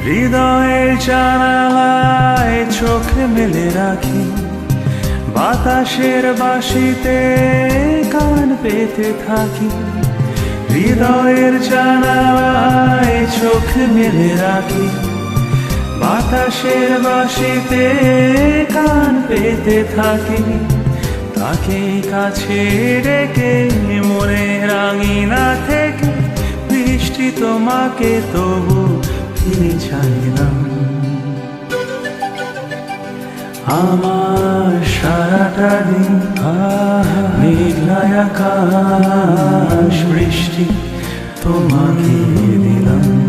হৃদয়ের জানালায় চোখ মেলে রাখি, বাতাসের বাঁশিতে কান পেতে থাকি। হৃদয়ের জানালায় চোখ মেলে রাখি, বাতাসের বাঁশিতে কান পেতে থাকি। তাকে কাছে ডেকে মনে রাঙিনা থেকে বৃষ্টি তোমাকে তবু ফিরে চাইলাম। আমার সারাটা দিন মেঘলায় আকাশ, বৃষ্টি তোমাকে দিলাম।